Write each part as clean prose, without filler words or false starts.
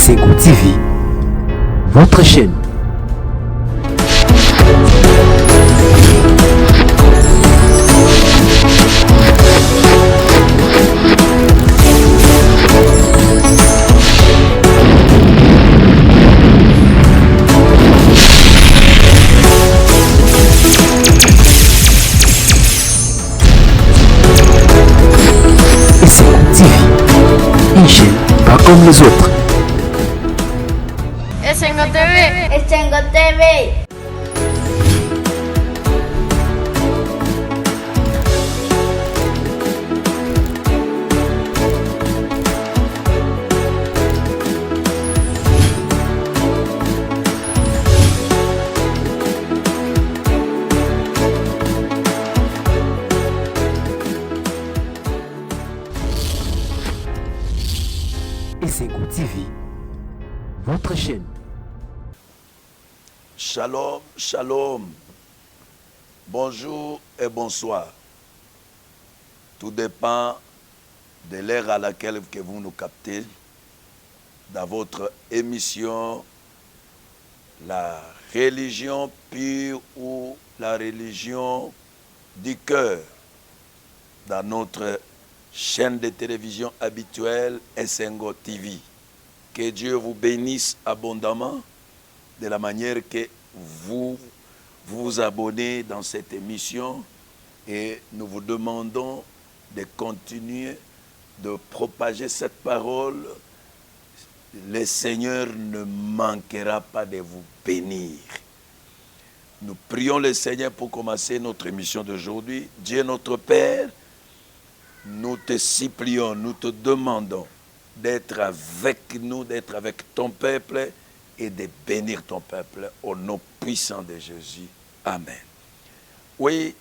Essengo TV, votre chaîne. Essengo TV, une chaîne pas comme les autres. Essengo TV. Essengo TV. Essengo TV, votre chaîne. Shalom, shalom. Bonjour et bonsoir. Tout dépend de l'heure à laquelle que vous nous captez dans votre émission La religion pure ou la religion du cœur dans notre chaîne de télévision habituelle Essengo TV. Que Dieu vous bénisse abondamment de la manière que vous vous abonnez dans cette émission et nous vous demandons de continuer de propager cette parole. Le Seigneur ne manquera pas de vous bénir. Nous prions le Seigneur pour commencer notre émission d'aujourd'hui. Dieu notre Père, nous te supplions, nous te demandons d'être avec nous, d'être avec ton peuple et de bénir ton peuple au nom puissant de Jésus. Amen. Oui,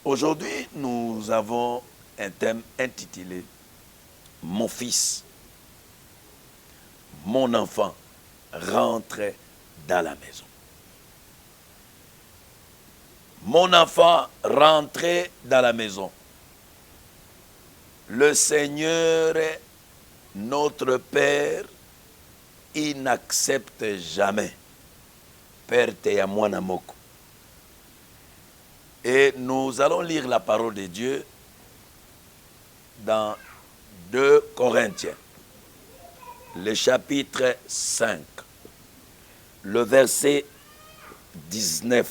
aujourd'hui, nous avons un thème intitulé « Mon fils, mon enfant, rentre dans la maison ». Mon enfant, rentre dans la maison. Le Seigneur, notre Père, il n'accepte jamais perte ya mwana moko. Et nous allons lire la parole de Dieu dans 2 Corinthiens, le chapitre 5, le verset 19.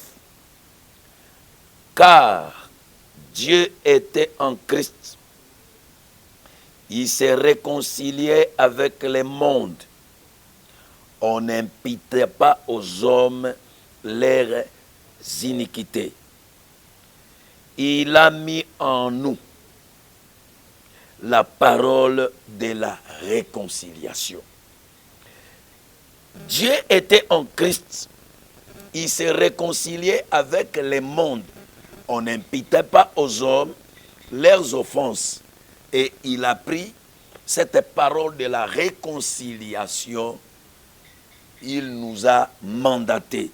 Car Dieu était en Christ. Il s'est réconcilié avec le monde. On n'imputait pas aux hommes leurs iniquités. Il a mis en nous la parole de la réconciliation. Dieu était en Christ. Il s'est réconcilié avec le monde. On n'imputait pas aux hommes leurs offenses. Et il a pris cette parole de la réconciliation. Il nous a mandatés.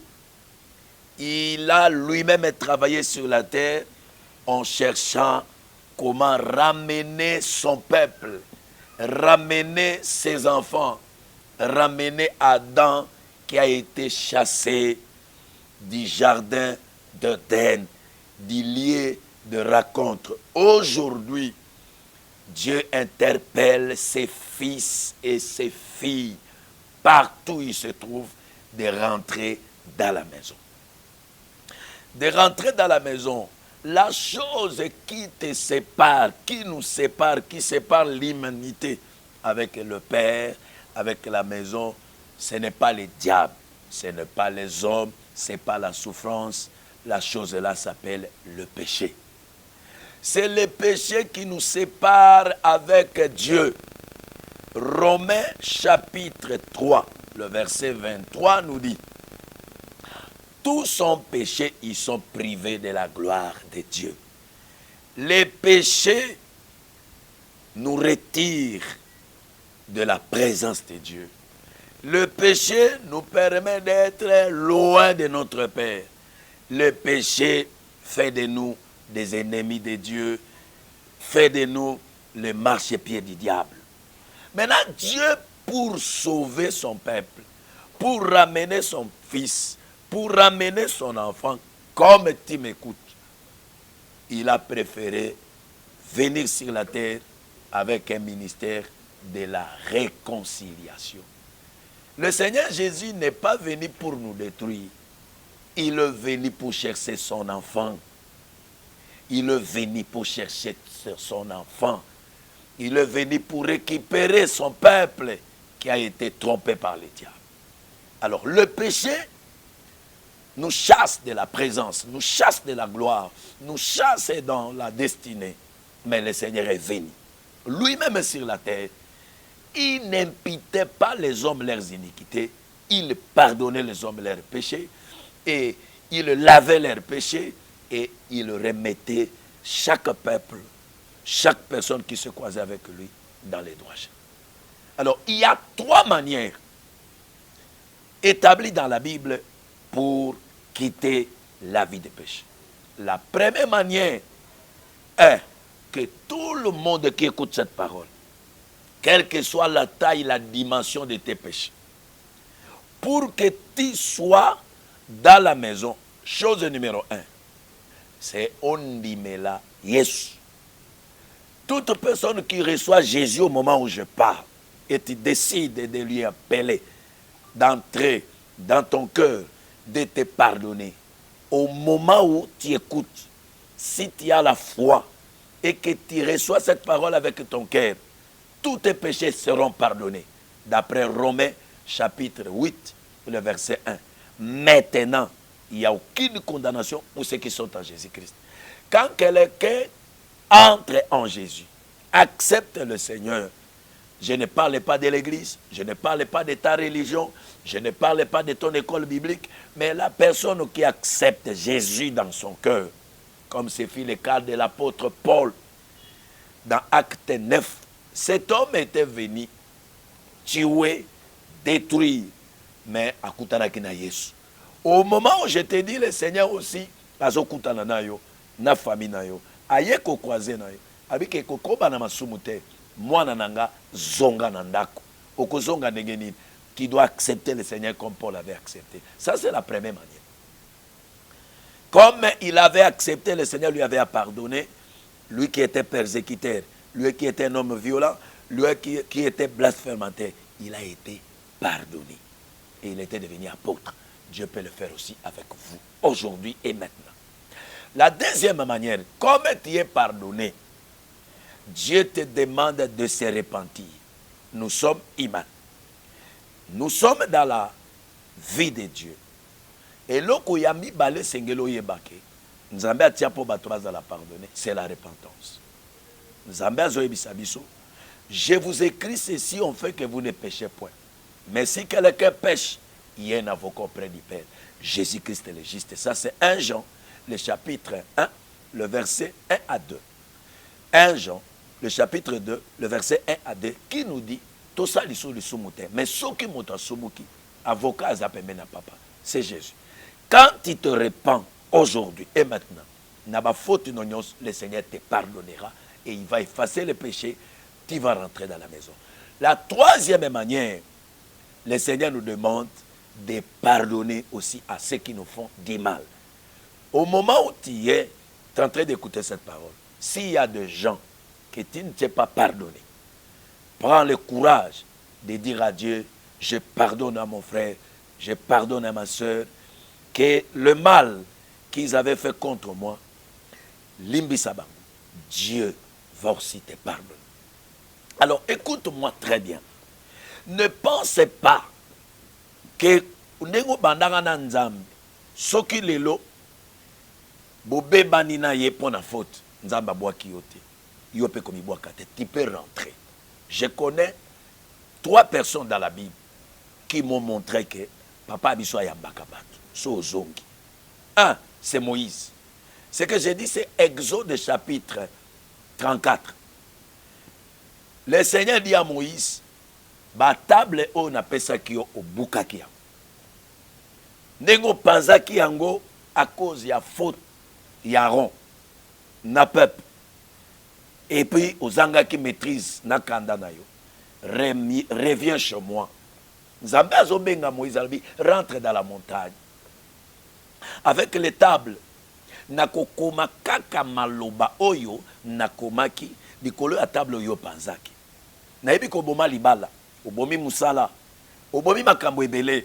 Il a lui-même travaillé sur la terre en cherchant comment ramener son peuple, ramener ses enfants, ramener Adam qui a été chassé du jardin d'Éden, du lieu de rencontre. Aujourd'hui, Dieu interpelle ses fils et ses filles partout où ils se trouvent, de rentrer dans la maison. De rentrer dans la maison, la chose qui te sépare, qui nous sépare, qui sépare l'humanité avec le Père, avec la maison, ce n'est pas le diable, ce n'est pas les hommes, ce n'est pas la souffrance. La chose là s'appelle le péché. C'est le péché qui nous sépare avec Dieu. Romains chapitre 3, le verset 23 nous dit: tous sont péchés, ils sont privés de la gloire de Dieu. Les péchés nous retirent de la présence de Dieu. Le péché nous permet d'être loin de notre Père. Le péché fait de nous des ennemis de Dieu, fait de nous le marchepied du diable. Maintenant, Dieu pour sauver son peuple, pour ramener son fils, pour ramener son enfant, comme tu m'écoutes, il a préféré venir sur la terre avec un ministère de la réconciliation. Le Seigneur Jésus n'est pas venu pour nous détruire. Il est venu pour chercher son enfant. Il est venu pour chercher son enfant. Il est venu pour récupérer son peuple qui a été trompé par le diable. Alors le péché nous chasse de la présence, nous chasse de la gloire, nous chasse dans la destinée. Mais le Seigneur est venu. Lui-même sur la terre, il n'impitait pas les hommes leurs iniquités, il pardonnait les hommes leurs péchés, et il lavait leurs péchés, et il remettait chaque peuple, chaque personne qui se croisait avec lui dans les droits. Alors, il y a 3 manières établies dans la Bible pour quitter la vie de péché. La première manière est que tout le monde qui écoute cette parole, quelle que soit la taille, la dimension de tes péchés, pour que tu sois dans la maison, chose numéro 1, c'est ondimela Yesu. Toute personne qui reçoit Jésus au moment où je parle, et tu décides de lui appeler, d'entrer dans ton cœur, de te pardonner, au moment où tu écoutes, si tu as la foi et que tu reçois cette parole avec ton cœur, tous tes péchés seront pardonnés. D'après Romains chapitre 8, le verset 1. Maintenant, il n'y a aucune condamnation pour ceux qui sont en Jésus-Christ. Quand quelqu'un entre en Jésus, accepte le Seigneur, je ne parle pas de l'église, je ne parle pas de ta religion, je ne parle pas de ton école biblique, mais la personne qui accepte Jésus dans son cœur, comme ce fut le cas de l'apôtre Paul, dans Acte 9, cet homme était venu tuer, détruire, mais à Kutanaki na Yesu. Au moment où je te dis, le Seigneur aussi, azo kutana na yo, na famille na yo, aye ko croiser na yo, abike ko koba na masumu te, mwana nanga zonga na ndako. Oko zonga ndenge nini, qui doit accepter le Seigneur comme Paul avait accepté. Ça c'est la première manière. Comme il avait accepté, le Seigneur lui avait pardonné, lui qui était persécuteur, lui qui était un homme violent, lui qui était blasphémateur, il a été pardonné. Et il était devenu apôtre. Dieu peut le faire aussi avec vous, aujourd'hui et maintenant. La deuxième manière, comme tu es pardonné, Dieu te demande de se repentir. Nous sommes humains. Nous sommes dans la vie de Dieu. Et loko yami balé sengelo yebake, Nzambe atia po bato bazala pardonner, c'est la repentance. Nzambe azoyebisa biso, je vous écris ceci en fait que vous ne péchez point. Mais si quelqu'un pêche, il y a un avocat auprès du Père. Jésus-Christ est le juste. Ça c'est 1 Jean, le chapitre 1, le verset 1 à 2. 1 Jean, le chapitre 2, le verset 1 à 2, qui nous dit, tout ça l'issue du soumouté. Mais ce qui monte à soumouki, avocat azapemena papa, c'est Jésus. Quand tu te repens aujourd'hui et maintenant, le Seigneur te pardonnera et il va effacer le péché, tu vas rentrer dans la maison. La troisième manière, le Seigneur nous demande de pardonner aussi à ceux qui nous font du mal. Au moment où tu es en train d'écouter cette parole, s'il y a des gens que tu ne t'es pas pardonné, prends le courage de dire à Dieu, je pardonne à mon frère, je pardonne à ma soeur, que le mal qu'ils avaient fait contre moi, Limbisabango, Dieu va aussi te pardonner. Alors écoute-moi très bien. Ne pensez pas que ndenge bandanga na nzambe soki lelo bobebani na ye pona faute nzamba bwaki yo te yo pe komi bwaka te, tu peux rentrer. Je connais 3 personnes dans la Bible qui m'ont montré que papa biso ayambaka bato so zongi. 1, c'est Moïse. Ce que j'ai dit, c'est Exode chapitre 34. Le Seigneur dit à Moïse, ba table o na pesa ki yo obukaki yango. Nengo panzaki yango à cause ya faute Yaron na peuple. Et puis ozanga qui maîtrise na kanda na yo. reviens chez moi. Nzambe azobenga Moïse alobi rentre dans la montagne. Avec les tables, nakokoma kaka maloba oyo nakomaki likolo ya table oyo panzaki. Nayebi koboma libala, obomi musala, obomi makambo ebele.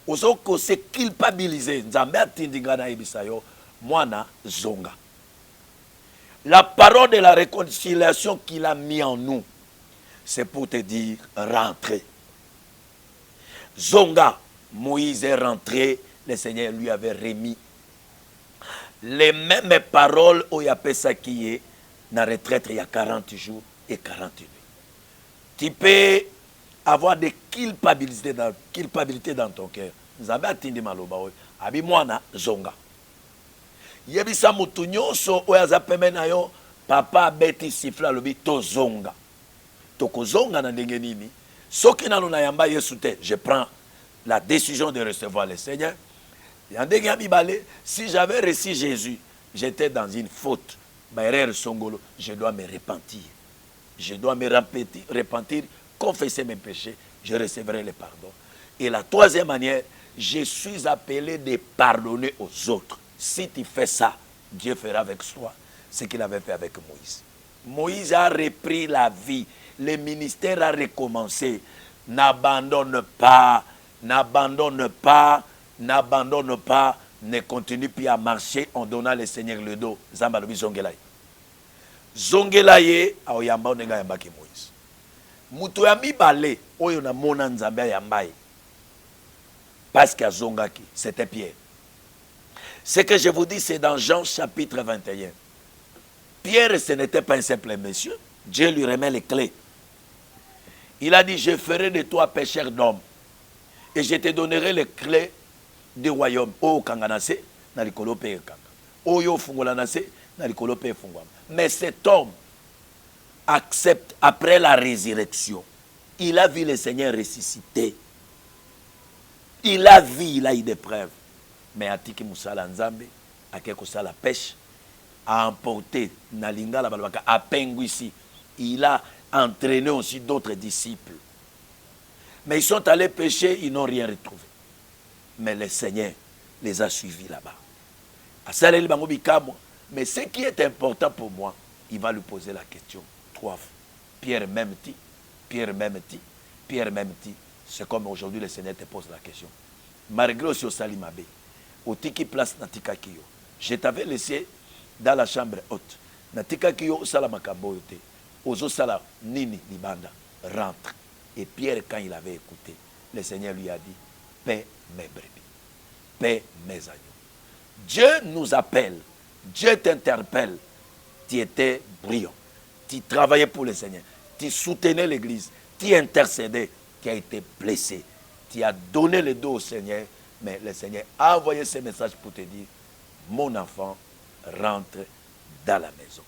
Ozoko se culpabiliser. Nzambe atindinga na yebisa yo mwana zonga. La parole de la réconciliation qu'il a mis en nous, c'est pour te dire rentrez. Zonga, Moïse est rentré, le Seigneur lui avait remis les mêmes paroles au Yapesa qui est dans la retraite il y a 40 jours et 40 nuits. Tu peux avoir des culpabilités dans ton cœur. Nzambe atindi maloba oyo abi mwana zonga. Yebisa mutu nyonso oyo aza pembeni na yo papa abeti sifla alobi tozonga. Tokozonga na ndenge nini? Soki nano na yamba Yesu te, je prends la décision de recevoir le Seigneur. Yandenge ya mibale, si j'avais reçu Jésus, j'étais dans une faute. Baerere songolo, je dois me repentir. Je dois me repentir, confesser mes péchés, je recevrai le pardon. Et la troisième manière, je suis appelé de pardonner aux autres. Si tu fais ça, Dieu fera avec toi ce qu'il avait fait avec Moïse. Moïse a repris la vie. Le ministère a recommencé. N'abandonne pas, n'abandonne pas, n'abandonne pas, ne continue plus à marcher en donnant le Seigneur le dos. Zambalobi zongelaye. Zongelaye, aoyamba onenga yambaki Moïse. Mutu ya mibale, oyo na mona nzambe yambaye. Parce qu'à zongaki, c'était Pierre. Ce que je vous dis, c'est dans Jean chapitre 21. Pierre, ce n'était pas un simple monsieur. Dieu lui remet les clés. Il a dit, je ferai de toi pécheur d'hommes. Et je te donnerai les clés du royaume. Oh, kanganase, na likolo pe kanga. Oh, yo fungolanase, na likolo pe fungwama. Mais cet homme accepte après la résurrection. Il a vu le Seigneur ressusciter. Il a vu, il a eu des preuves. Mais atiki musala nzambe, akeko sala pêche, a emporté nalinga la balbaka, a penguisi. Il a entraîné aussi d'autres disciples. Mais ils sont allés pêcher, ils n'ont rien retrouvé. Mais le Seigneur les a suivis là-bas. Mais ce qui est important pour moi, il va lui poser la question 3 fois. Pierre même dit, Pierre même dit, Pierre même dit. C'est comme aujourd'hui le Seigneur te pose la question. Malgré aussi au Salimabe, au Tiki Place Natika Kiyo, je t'avais laissé dans la chambre haute. Natika Kiyo, au Salamakambo yote. Ozo Sala Nini Libanda, rentre. Et Pierre, quand il avait écouté, le Seigneur lui a dit, paie mes brebis, paie mes agneaux. Dieu nous appelle, Dieu t'interpelle. Tu étais brillant, tu travaillais pour le Seigneur, tu soutenais l'église, tu intercédais, tu as été blessé, tu as donné le dos au Seigneur, mais le Seigneur a envoyé ce message pour te dire, mon enfant, rentre dans la maison.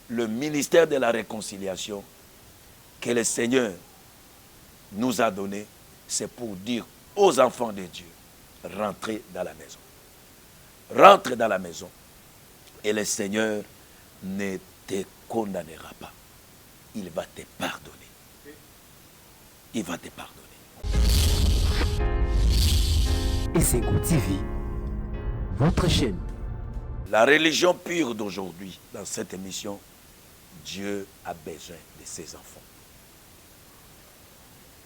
Le ministère de la réconciliation que le Seigneur nous a donné, c'est pour dire aux enfants de Dieu, rentrez dans la maison. Rentre dans la maison et le Seigneur ne te condamnera pas. Il va te pardonner. Il va te pardonner. Et c'est Go TV, votre chaîne. La religion pure d'aujourd'hui, dans cette émission, Dieu a besoin de ses enfants.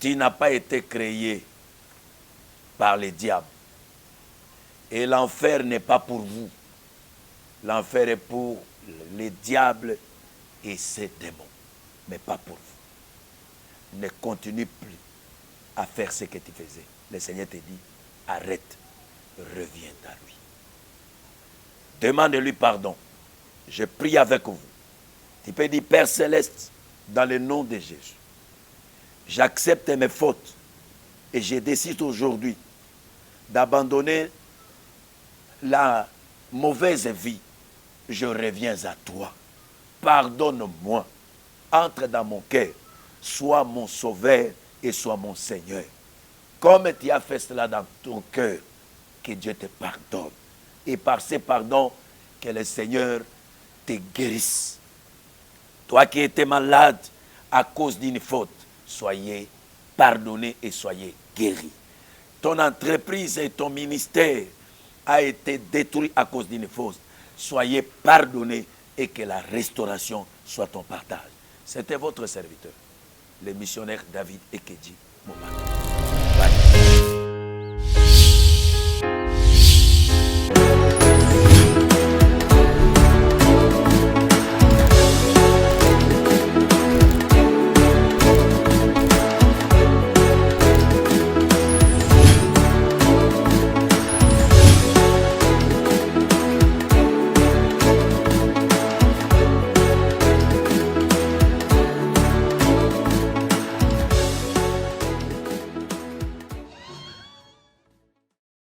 Tu n'as pas été créé par les diables. Et l'enfer n'est pas pour vous. L'enfer est pour les diables et ses démons, mais pas pour vous. Ne continue plus à faire ce que tu faisais. Le Seigneur te dit, arrête, reviens à lui. Demande-lui pardon. Je prie avec vous. Tu peux dire, Père Céleste, dans le nom de Jésus, j'accepte mes fautes et je décide aujourd'hui d'abandonner la mauvaise vie. Je reviens à toi. Pardonne-moi. Entre dans mon cœur. Sois mon sauveur et sois mon Seigneur. Comme tu as fait cela dans ton cœur, que Dieu te pardonne. Et par ce pardon, que le Seigneur te guérisse. Toi qui étais malade à cause d'une faute, soyez pardonnés et soyez guéris. Ton entreprise et ton ministère a été détruit à cause d'une faute. Soyez pardonnés et que la restauration soit ton partage. C'était votre serviteur, le missionnaire David Ekedji Momata.